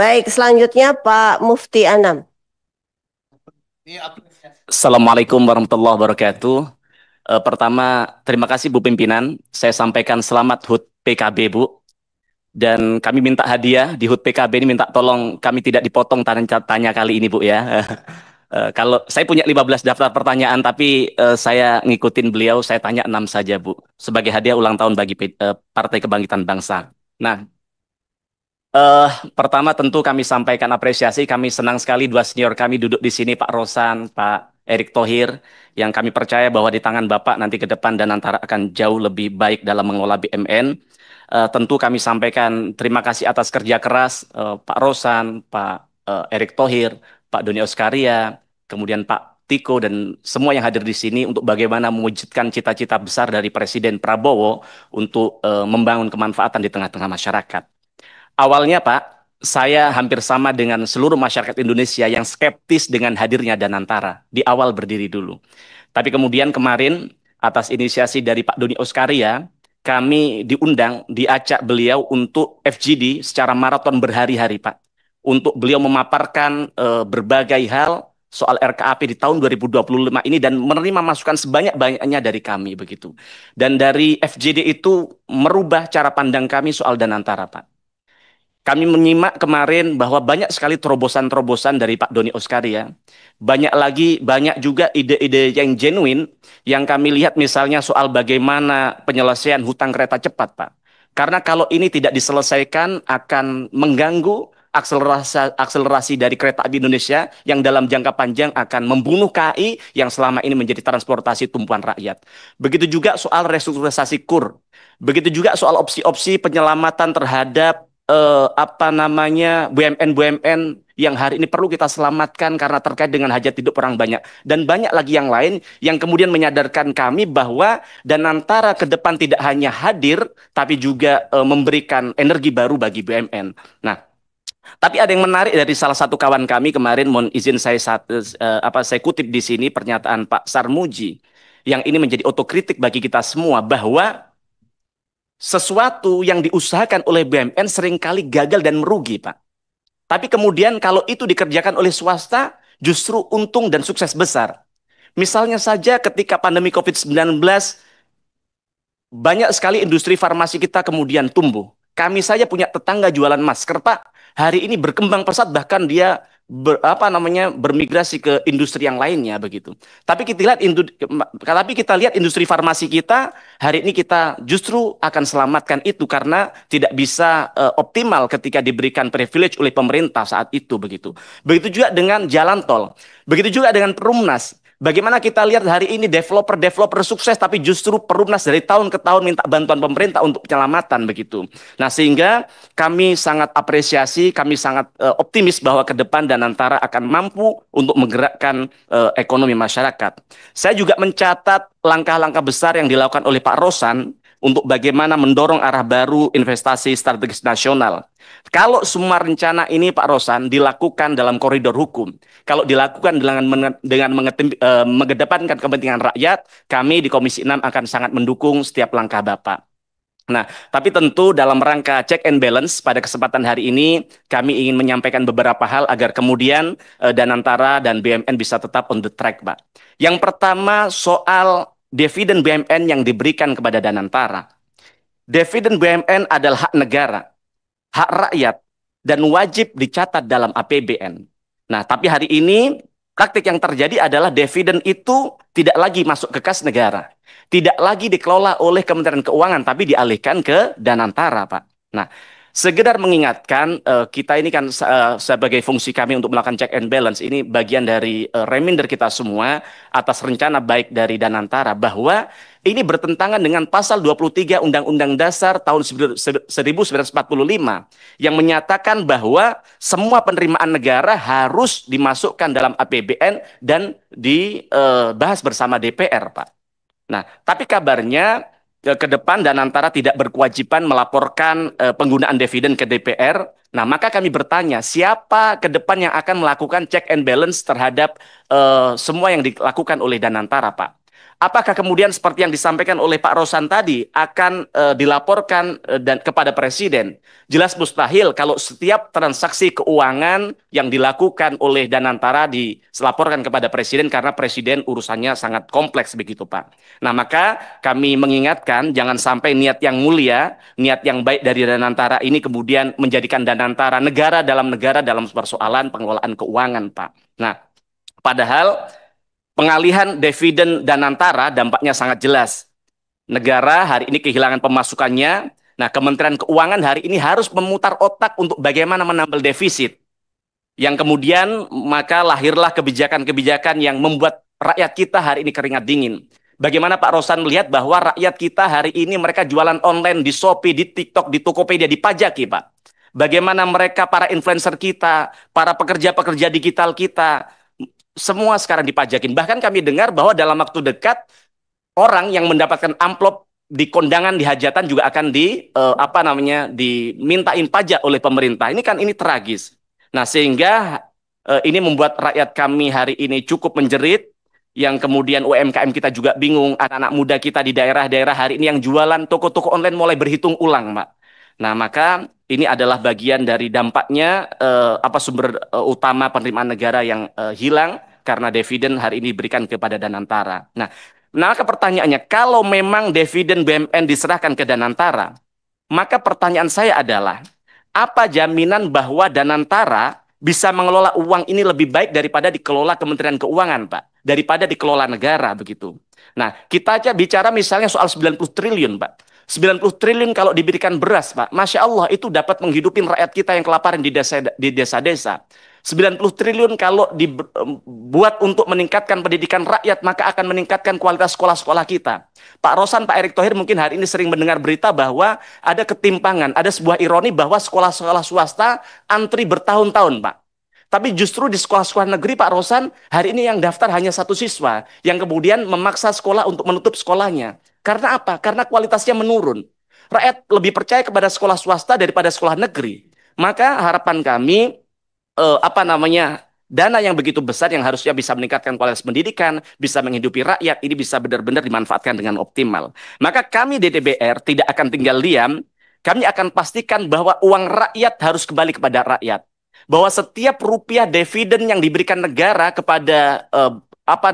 Baik, selanjutnya Pak Mufti Anam. Assalamualaikum warahmatullahi wabarakatuh. Pertama, terima kasih Bu Pimpinan. Saya sampaikan selamat HUT PKB, Bu. Dan kami minta hadiah di HUT PKB ini, minta tolong kami tidak dipotong tanya kali ini, Bu ya. Kalau saya punya 15 daftar pertanyaan, tapi saya ngikutin beliau, saya tanya 6 saja, Bu. Sebagai hadiah ulang tahun bagi Partai Kebangkitan Bangsa. Nah, pertama tentu kami sampaikan apresiasi. Kami senang sekali dua senior kami duduk di sini, Pak Rosan, Pak Erick Thohir, yang kami percaya bahwa di tangan Bapak nanti ke depan dan antara akan jauh lebih baik dalam mengelola BUMN. Tentu kami sampaikan terima kasih atas kerja keras Pak Rosan, Pak Erick Thohir, Pak Doni Oskaria, kemudian Pak Tiko dan semua yang hadir di sini untuk bagaimana mewujudkan cita-cita besar dari Presiden Prabowo untuk membangun kemanfaatan di tengah-tengah masyarakat. Awalnya, Pak, saya hampir sama dengan seluruh masyarakat Indonesia yang skeptis dengan hadirnya Danantara di awal berdiri dulu. Tapi kemudian kemarin, atas inisiasi dari Pak Doni Oskaria, kami diundang, diajak beliau untuk FGD secara maraton berhari-hari, Pak. Untuk beliau memaparkan berbagai hal soal RKAP di tahun 2025 ini dan menerima masukan sebanyak-banyaknya dari kami begitu. Dan dari FGD itu merubah cara pandang kami soal Danantara, Pak. Kami menyimak kemarin bahwa banyak sekali terobosan-terobosan dari Pak Doni Oskaria. Banyak lagi, banyak juga ide-ide yang genuine yang kami lihat misalnya soal bagaimana penyelesaian hutang kereta cepat, Pak. Karena kalau ini tidak diselesaikan akan mengganggu akselerasi dari kereta api Indonesia yang dalam jangka panjang akan membunuh KAI yang selama ini menjadi transportasi tumpuan rakyat. Begitu juga soal restrukturisasi KUR. Begitu juga soal opsi-opsi penyelamatan terhadap apa namanya BUMN-BUMN yang hari ini perlu kita selamatkan karena terkait dengan hajat hidup orang banyak dan banyak lagi yang lain yang kemudian menyadarkan kami bahwa Danantara ke depan tidak hanya hadir tapi juga memberikan energi baru bagi BUMN. Nah, tapi ada yang menarik dari salah satu kawan kami kemarin, mohon izin saya kutip di sini pernyataan Pak Sarmuji yang ini menjadi otokritik bagi kita semua bahwa sesuatu yang diusahakan oleh BUMN seringkali gagal dan merugi, Pak. Tapi kemudian kalau itu dikerjakan oleh swasta, justru untung dan sukses besar. Misalnya saja ketika pandemi COVID-19, banyak sekali industri farmasi kita kemudian tumbuh. Kami saja punya tetangga jualan masker, Pak. Hari ini berkembang pesat bahkan dia bermigrasi ke industri yang lainnya begitu. Tapi kita lihat industri farmasi kita hari ini kita justru akan selamatkan itu karena tidak bisa optimal ketika diberikan privilege oleh pemerintah saat itu begitu. Begitu juga dengan jalan tol. Begitu juga dengan Perumnas. Bagaimana kita lihat hari ini developer-developer sukses tapi justru Perumnas dari tahun ke tahun minta bantuan pemerintah untuk penyelamatan begitu. Nah, sehingga kami sangat apresiasi, kami sangat optimis bahwa ke depan Danantara akan mampu untuk menggerakkan ekonomi masyarakat. Saya juga mencatat langkah-langkah besar yang dilakukan oleh Pak Rosan untuk bagaimana mendorong arah baru investasi strategis nasional. Kalau semua rencana ini Pak Rosan dilakukan dalam koridor hukum, kalau dilakukan dengan mengedepankan kepentingan rakyat, kami di Komisi 6 akan sangat mendukung setiap langkah Bapak. Nah, tapi tentu dalam rangka check and balance pada kesempatan hari ini kami ingin menyampaikan beberapa hal agar kemudian Danantara dan BUMN bisa tetap on the track, Pak. Yang pertama soal dividen BUMN yang diberikan kepada Danantara. Dividen BUMN adalah hak negara, hak rakyat, dan wajib dicatat dalam APBN. Nah, tapi hari ini praktik yang terjadi adalah dividen itu tidak lagi masuk ke kas negara. Tidak lagi dikelola oleh Kementerian Keuangan, tapi dialihkan ke Danantara, Pak. Nah, sekedar mengingatkan, kita ini kan sebagai fungsi kami untuk melakukan check and balance, ini bagian dari reminder kita semua atas rencana baik dari Danantara, bahwa ini bertentangan dengan pasal 23 Undang-Undang Dasar tahun 1945 yang menyatakan bahwa semua penerimaan negara harus dimasukkan dalam APBN dan dibahas bersama DPR, Pak. Nah, tapi kabarnya ke depan Danantara tidak berkewajiban melaporkan penggunaan dividen ke DPR. Nah, maka kami bertanya, siapa ke depan yang akan melakukan check and balance terhadap semua yang dilakukan oleh Danantara, Pak? apakah kemudian seperti yang disampaikan oleh Pak Rosan tadi akan dilaporkan dan kepada Presiden? Jelas mustahil kalau setiap transaksi keuangan yang dilakukan oleh Danantara dilaporkan kepada Presiden karena Presiden urusannya sangat kompleks begitu Pak. Nah maka kami mengingatkan jangan sampai niat yang mulia, niat yang baik dari Danantara ini kemudian menjadikan Danantara negara dalam persoalan pengelolaan keuangan Pak. Nah padahal pengalihan dividen Danantara dampaknya sangat jelas. Negara hari ini kehilangan pemasukannya. Nah, Kementerian Keuangan hari ini harus memutar otak untuk bagaimana menambal defisit. Yang kemudian maka lahirlah kebijakan-kebijakan yang membuat rakyat kita hari ini keringat dingin. Bagaimana Pak Rosan melihat bahwa rakyat kita hari ini mereka jualan online di Shopee, di TikTok, di Tokopedia dipajaki, Pak. Bagaimana mereka para influencer kita, para pekerja-pekerja digital kita, semua sekarang dipajakin. Bahkan kami dengar bahwa dalam waktu dekat orang yang mendapatkan amplop di kondangan di hajatan juga akan dimintain pajak oleh pemerintah. Ini tragis. Nah, sehingga ini membuat rakyat kami hari ini cukup menjerit, yang kemudian UMKM kita juga bingung, anak-anak muda kita di daerah-daerah hari ini yang jualan toko-toko online mulai berhitung ulang, Pak. Nah, maka ini adalah bagian dari dampaknya sumber utama penerimaan negara yang hilang karena dividen hari ini diberikan kepada Danantara. Nah, maka pertanyaannya, kalau memang dividen BUMN diserahkan ke Danantara, maka pertanyaan saya adalah, apa jaminan bahwa Danantara bisa mengelola uang ini lebih baik daripada dikelola Kementerian Keuangan, Pak? Daripada dikelola negara, begitu. Nah, kita aja bicara misalnya soal 90 triliun, Pak. 90 triliun kalau diberikan beras, Pak. Masya Allah, itu dapat menghidupin rakyat kita yang kelaparan di desa-desa. 90 triliun kalau dibuat untuk meningkatkan pendidikan rakyat, maka akan meningkatkan kualitas sekolah-sekolah kita. Pak Rosan, Pak Erick Thohir mungkin hari ini sering mendengar berita bahwa ada ketimpangan, ada sebuah ironi bahwa sekolah-sekolah swasta antri bertahun-tahun, Pak. Tapi justru di sekolah-sekolah negeri, Pak Rosan, hari ini yang daftar hanya 1 siswa, yang kemudian memaksa sekolah untuk menutup sekolahnya. Karena apa? Karena kualitasnya menurun. Rakyat lebih percaya kepada sekolah swasta daripada sekolah negeri. Maka harapan kami, dana yang begitu besar yang harusnya bisa meningkatkan kualitas pendidikan, bisa menghidupi rakyat, ini bisa benar-benar dimanfaatkan dengan optimal. Maka kami di DPR tidak akan tinggal diam, kami akan pastikan bahwa uang rakyat harus kembali kepada rakyat. Bahwa setiap rupiah dividen yang diberikan negara kepada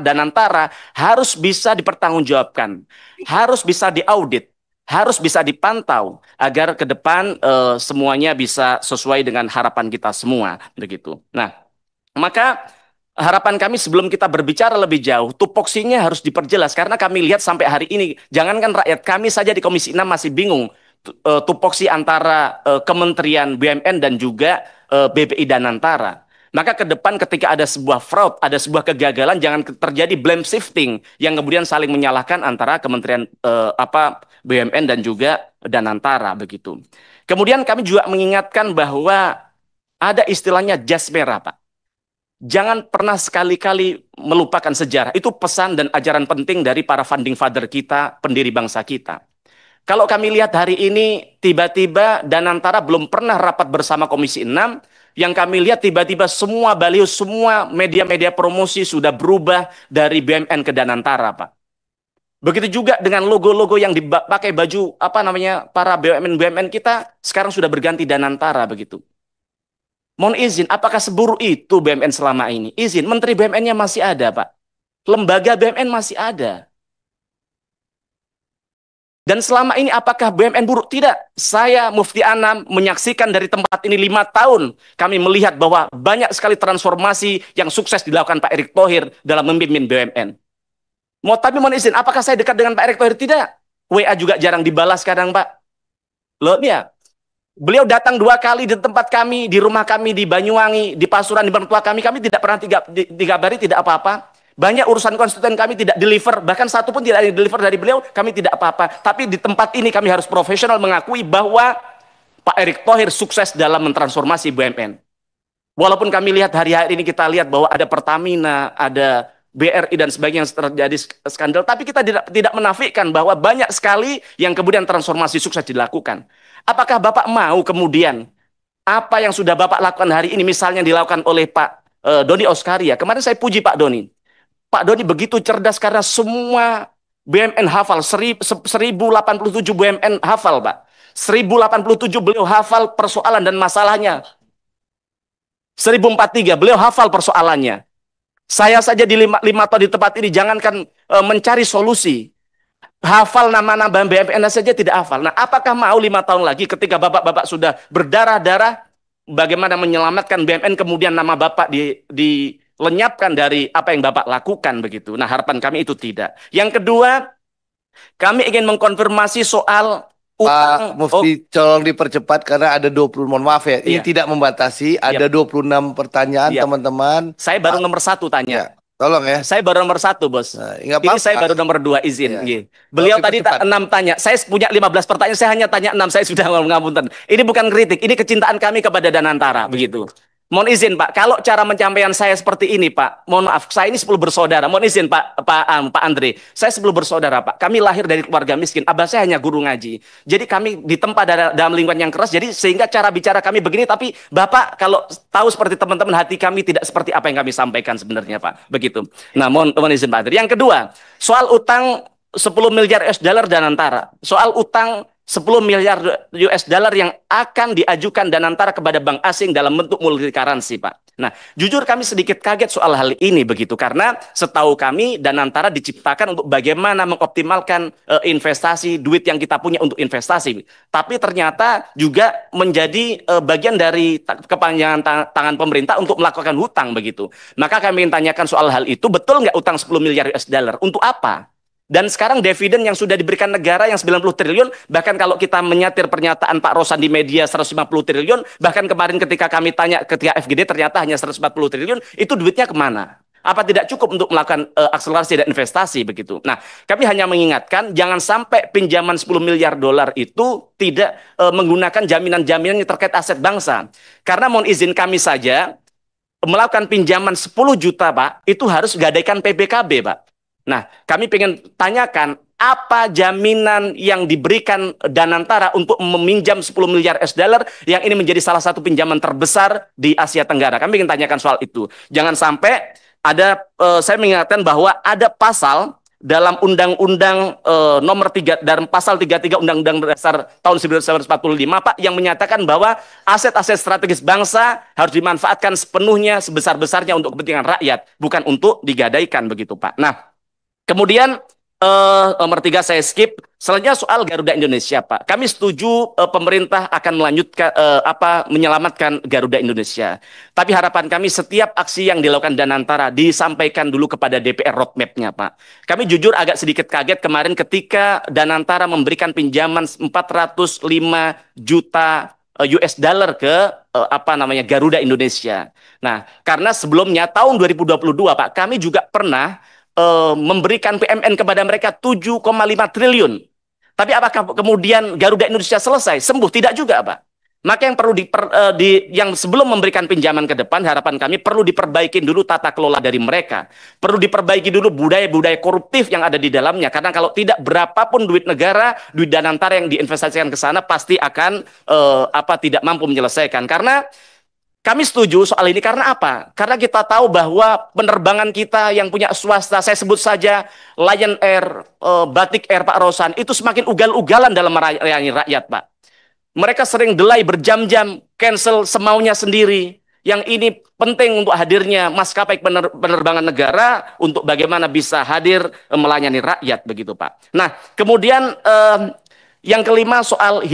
Danantara harus bisa dipertanggungjawabkan, harus bisa diaudit, harus bisa dipantau agar ke depan semuanya bisa sesuai dengan harapan kita semua, begitu. Nah, maka harapan kami sebelum kita berbicara lebih jauh, tupoksinya harus diperjelas karena kami lihat sampai hari ini, jangankan rakyat kami saja di Komisi 6 masih bingung tupoksi antara Kementerian BUMN dan juga BPI Danantara. Maka ke depan ketika ada sebuah fraud, ada sebuah kegagalan, jangan terjadi blame shifting yang kemudian saling menyalahkan antara Kementerian BUMN dan juga Danantara, begitu. Kemudian kami juga mengingatkan bahwa ada istilahnya jas merah, Pak. Jangan pernah sekali-kali melupakan sejarah. Itu pesan dan ajaran penting dari para founding father kita, pendiri bangsa kita. Kalau kami lihat hari ini, tiba-tiba Danantara belum pernah rapat bersama Komisi 6, yang kami lihat tiba-tiba semua baliho, semua media-media promosi sudah berubah dari BUMN ke Danantara, Pak. Begitu juga dengan logo-logo yang dipakai baju para BUMN kita sekarang sudah berganti Danantara, begitu. Mohon izin, apakah seburuk itu BUMN selama ini? Izin, Menteri BUMN-nya masih ada, Pak. Lembaga BUMN masih ada. Dan selama ini apakah BUMN buruk? Tidak. Saya Mufti Anam menyaksikan dari tempat ini 5 tahun. Kami melihat bahwa banyak sekali transformasi yang sukses dilakukan Pak Erick Thohir dalam memimpin BUMN. Tapi mohon izin, apakah saya dekat dengan Pak Erick Thohir? Tidak. WA juga jarang dibalas kadang, Pak. Loh, ya. Beliau datang 2 kali di tempat kami, di rumah kami, di Banyuwangi, di Pasuruan, di mertua kami tidak pernah digabari, tidak apa-apa. Banyak urusan konstituen kami tidak deliver, bahkan satu pun tidak deliver dari beliau, kami tidak apa-apa. Tapi di tempat ini kami harus profesional mengakui bahwa Pak Erick Thohir sukses dalam mentransformasi BUMN. Walaupun kami lihat hari-hari ini kita lihat bahwa ada Pertamina, ada BRI dan sebagainya yang terjadi skandal, tapi kita tidak menafikan bahwa banyak sekali yang kemudian transformasi sukses dilakukan. Apakah Bapak mau kemudian apa yang sudah Bapak lakukan hari ini, misalnya dilakukan oleh Pak Doni Oskaria. Kemarin saya puji Pak Doni. Pak Doni begitu cerdas karena semua BUMN hafal 1087 BUMN hafal, Pak. 1087 beliau hafal persoalan dan masalahnya. 1043 beliau hafal persoalannya. Saya saja di lima tahun di tempat ini jangankan mencari solusi, hafal nama-nama BUMN saja tidak hafal. Nah, apakah mau 5 tahun lagi ketika bapak-bapak sudah berdarah-darah, bagaimana menyelamatkan BUMN, kemudian nama bapak dilenyapkan dari apa yang bapak lakukan begitu? Nah, harapan kami itu tidak. Yang kedua, kami ingin mengkonfirmasi soal Pak Mufti, tolong dipercepat karena ada 20, mohon maaf ya, ini Iya. tidak membatasi, ada 26 pertanyaan Iya. teman-teman. Saya baru nomor 1 tanya. Ya, tolong ya. Saya baru nomor 1, Bos. Nah, nggak Ini apa-apa. saya baru nomor 2, izin. Iya. Nggih. Beliau Oke, tadi percepat. 6 tanya. Saya punya 15 pertanyaan, saya hanya tanya 6. Saya sudah ngapunten. Ini bukan kritik, ini kecintaan kami kepada Danantara, begitu. Mohon izin, Pak. Kalau cara penyampaian saya seperti ini, Pak. Mohon maaf, saya ini 10 bersaudara. Mohon izin, Pak Andre. Saya 10 bersaudara, Pak. Kami lahir dari keluarga miskin. Abah saya hanya guru ngaji. Jadi kami ditempa dalam lingkungan yang keras. Jadi sehingga cara bicara kami begini. Tapi Bapak kalau tahu seperti teman-teman, hati kami tidak seperti apa yang kami sampaikan sebenarnya, Pak. Begitu. Nah, mohon izin, Pak Andre. Yang kedua, soal utang 10 miliar US dollar Danantara. Soal utang 10 miliar US dollar yang akan diajukan Danantara kepada bank asing dalam bentuk multi currency, Pak. Nah, jujur kami sedikit kaget soal hal ini begitu, karena setahu kami Danantara diciptakan untuk bagaimana mengoptimalkan investasi, duit yang kita punya untuk investasi. Tapi ternyata juga menjadi bagian dari kepanjangan tangan pemerintah untuk melakukan hutang begitu. Maka kami ingin tanyakan soal hal itu, betul nggak utang 10 miliar US dollar? Untuk apa? Dan sekarang dividen yang sudah diberikan negara yang 90 triliun, bahkan kalau kita menyatir pernyataan Pak Rosan di media 150 triliun, bahkan kemarin ketika kami tanya ketika FGD ternyata hanya 140 triliun, itu duitnya kemana? Apa tidak cukup untuk melakukan akselerasi dan investasi begitu? Nah, kami hanya mengingatkan jangan sampai pinjaman 10 miliar dolar itu tidak menggunakan jaminan-jaminan yang terkait aset bangsa. Karena mohon izin kami saja melakukan pinjaman 10 juta, Pak, itu harus gadaikan PBKB, Pak. Nah, kami ingin tanyakan apa jaminan yang diberikan Danantara untuk meminjam 10 miliar US dollar yang ini menjadi salah satu pinjaman terbesar di Asia Tenggara. Kami ingin tanyakan soal itu. Jangan sampai ada, saya mengingatkan bahwa ada pasal dalam Undang-Undang nomor 3 dan pasal 33 Undang-Undang Dasar tahun 1945, Pak, yang menyatakan bahwa aset-aset strategis bangsa harus dimanfaatkan sepenuhnya sebesar-besarnya untuk kepentingan rakyat, bukan untuk digadaikan begitu, Pak. Nah, kemudian nomor 3 saya skip. Selanjutnya soal Garuda Indonesia, Pak. Kami setuju pemerintah akan melanjutkan menyelamatkan Garuda Indonesia. Tapi harapan kami setiap aksi yang dilakukan Danantara disampaikan dulu kepada DPR roadmap-nya, Pak. Kami jujur agak sedikit kaget kemarin ketika Danantara memberikan pinjaman 405 juta US dollar ke Garuda Indonesia. Nah, karena sebelumnya tahun 2022, Pak, kami juga pernah memberikan PMN kepada mereka 7,5 triliun. Tapi apakah kemudian Garuda Indonesia selesai? Sembuh? Tidak juga, Pak. Maka yang perlu yang sebelum memberikan pinjaman ke depan, harapan kami perlu diperbaiki dulu tata kelola dari mereka. Perlu diperbaiki dulu budaya-budaya koruptif yang ada di dalamnya. Karena kalau tidak, berapapun duit negara, duit Danantara yang diinvestasikan ke sana pasti akan tidak mampu menyelesaikan. Karena kami setuju soal ini karena apa? Karena kita tahu bahwa penerbangan kita yang punya swasta, saya sebut saja Lion Air, Batik Air, Pak Rosan, itu semakin ugal-ugalan dalam melayani rakyat, Pak. Mereka sering delay berjam-jam, cancel semaunya sendiri. Yang ini penting untuk hadirnya maskapai penerbangan negara untuk bagaimana bisa hadir melayani rakyat, begitu, Pak. Nah, kemudian yang kelima soal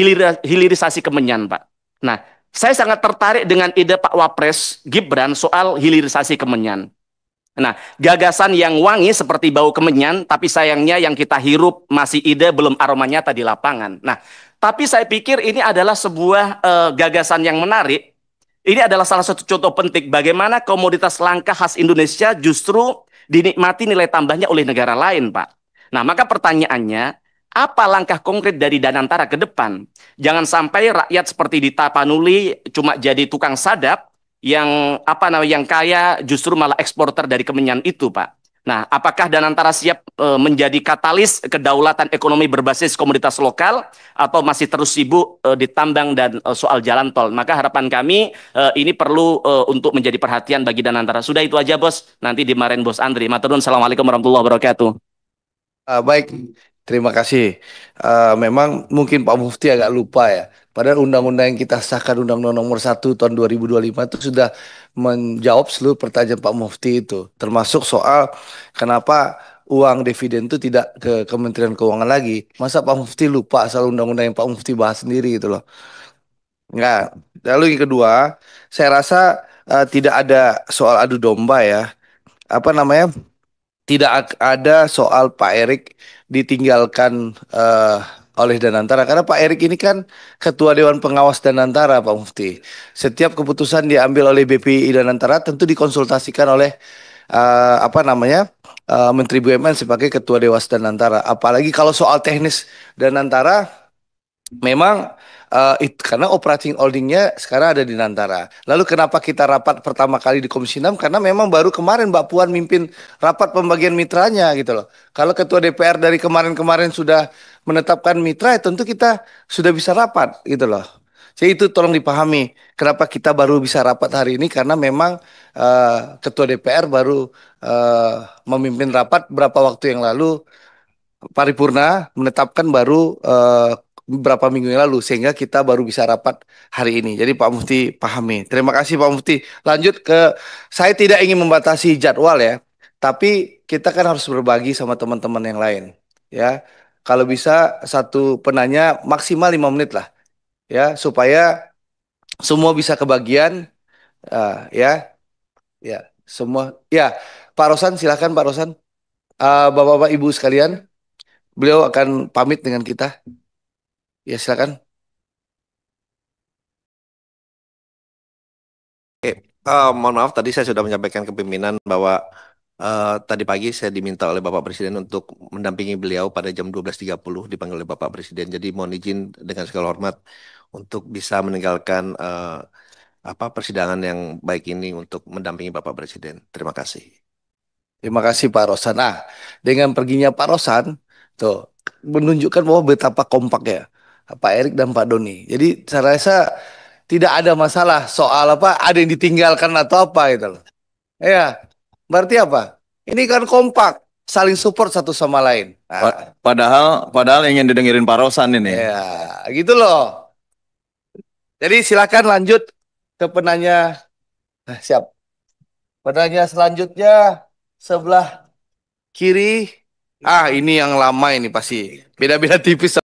hilirisasi Kemenyan, Pak. Nah, saya sangat tertarik dengan ide Pak Wapres Gibran soal hilirisasi Kemenyan. Nah, gagasan yang wangi seperti bau kemenyan, tapi sayangnya yang kita hirup masih ide, belum aroma nyata di lapangan. Nah, tapi saya pikir ini adalah sebuah gagasan yang menarik. Ini adalah salah satu contoh penting bagaimana komoditas langka khas Indonesia justru dinikmati nilai tambahnya oleh negara lain, Pak. Nah, maka pertanyaannya, apa langkah konkret dari Danantara ke depan? Jangan sampai rakyat seperti di Tapanuli cuma jadi tukang sadap yang yang kaya justru malah eksporter dari Kemenyan itu, Pak. Nah, apakah Danantara siap menjadi katalis kedaulatan ekonomi berbasis komoditas lokal atau masih terus sibuk di tambang dan soal jalan tol? Maka harapan kami ini perlu untuk menjadi perhatian bagi Danantara. Sudah itu aja, Bos. Nanti dimarahin Bos Andri. Matur nuwun. Assalamualaikum warahmatullahi wabarakatuh. Baik, terima kasih. Memang mungkin Pak Mufti agak lupa ya. Padahal undang-undang yang kita sahkan Undang-Undang Nomor 1 Tahun 2025 itu sudah menjawab seluruh pertanyaan Pak Mufti itu. Termasuk soal kenapa uang dividen itu tidak ke Kementerian Keuangan lagi. Masa Pak Mufti lupa soal undang-undang yang Pak Mufti bahas sendiri gitu loh. Enggak. Lalu yang kedua, saya rasa tidak ada soal adu domba ya. Apa namanya? Tidak ada soal Pak Erik ditinggalkan oleh Danantara karena Pak Erik ini kan Ketua Dewan Pengawas Danantara Pak Mufti. Setiap keputusan diambil oleh BPI Danantara tentu dikonsultasikan oleh apa namanya Menteri BUMN sebagai Ketua Dewas Danantara. Apalagi kalau soal teknis Danantara memang karena operating holdingnya sekarang ada di Nantara. Lalu kenapa kita rapat pertama kali di Komisi 6? Karena memang baru kemarin Mbak Puan mimpin rapat pembagian mitranya gitu loh. Kalau Ketua DPR dari kemarin-kemarin sudah menetapkan mitra, ya tentu kita sudah bisa rapat gitu loh. Jadi itu tolong dipahami. Kenapa kita baru bisa rapat hari ini? Karena memang Ketua DPR baru memimpin rapat beberapa waktu yang lalu paripurna menetapkan baru beberapa minggu yang lalu sehingga kita baru bisa rapat hari ini. Jadi Pak Mufti pahami. Terima kasih Pak Mufti. Lanjut ke saya tidak ingin membatasi jadwal ya, tapi kita kan harus berbagi sama teman-teman yang lain ya. Kalau bisa satu penanya maksimal 5 menit lah ya supaya semua bisa kebagian ya ya semua ya. Pak Rosan silakan Pak Rosan. Bapak-bapak Ibu sekalian, beliau akan pamit dengan kita. Ya, silakan. Mohon maaf tadi saya sudah menyampaikan ke pimpinan bahwa tadi pagi saya diminta oleh Bapak Presiden untuk mendampingi beliau pada jam 12.30 dipanggil oleh Bapak Presiden. Jadi mohon izin dengan segala hormat untuk bisa meninggalkan apa persidangan yang baik ini untuk mendampingi Bapak Presiden. Terima kasih. Terima kasih Pak Rosan. Dengan perginya Pak Rosan, tuh menunjukkan bahwa betapa kompaknya Pak Erik dan Pak Doni. Jadi saya rasa tidak ada masalah soal apa ada yang ditinggalkan atau apa itu loh. Ya, berarti apa? Ini kan kompak, saling support satu sama lain. Padahal ingin didengerin Pak Rosan ini. Ya, gitu loh. Jadi silakan lanjut ke penanya. Siap. Penanya selanjutnya sebelah kiri. Ini yang lama ini pasti. Beda-beda tipis.